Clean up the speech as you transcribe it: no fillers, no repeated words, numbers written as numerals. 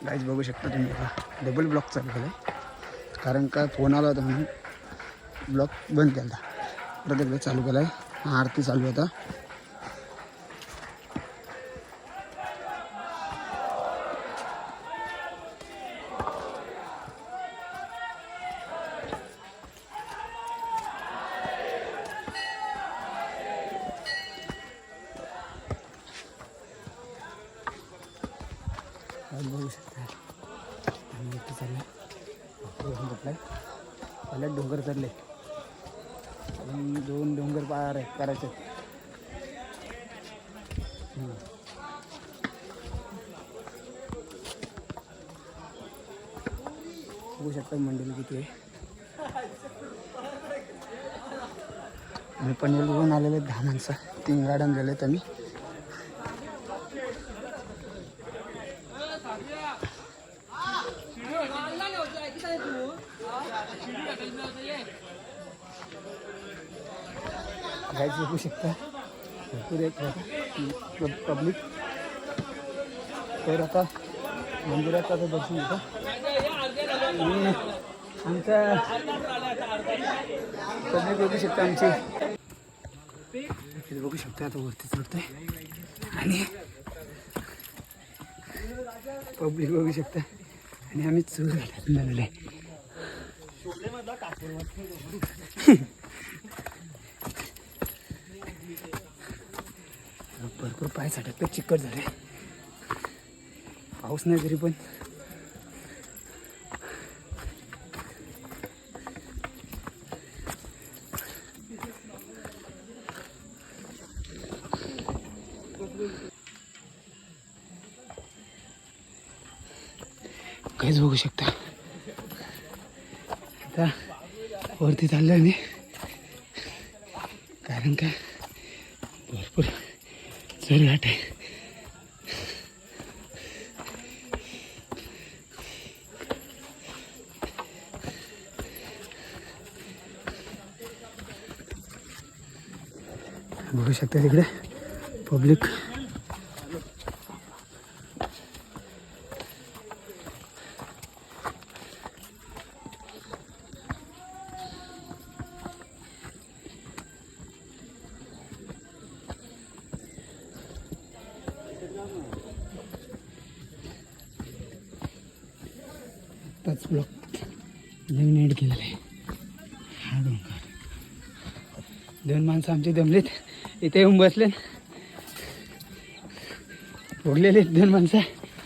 Guys बघू शकता तुम्ही, डबल ब्लॉक चालू केला आहे कारण का फोन आला होता म्हणून ब्लॉक बंद केला होता. परत एकदा चालू केला आहे. आरती चालू होता. बघू शकता आम्ही इथे चाललं घेतलाय. पहिल्या डोंगर चढले, 2 डोंगर पार करायचे. बघू शकता मंडळी किती आहे. आम्ही पनवेलवरून आलेले 10 माणसं, 3 गाड्या झाले आहेत आम्ही. गाईज बघू शकता भरपूर एक पब्लिक. तर आता मंदिरात आता दर्शन घेतो. आणि आमच्या पब्लिक बघू शकता आमची. बघू शकता आता वरती चढतोय आणि पब्लिक बघू शकता. आणि आम्ही चूर झालेलं आहे. भरपूर पाय साठत चिकट झाले. पाऊस नाही तरी पण काहीच बघू शकता. आता वरती चाललोय मी कारण का भरपूर चढघाट आहे. बघू शकता तिकडे पब्लिक. आत्ताच ब्लॉक नवीन एड केलेला आहे. हा डोंगर 2 माणसं आमचे दमलेत, इथे येऊन बसले. फोडलेले 2 माणसं.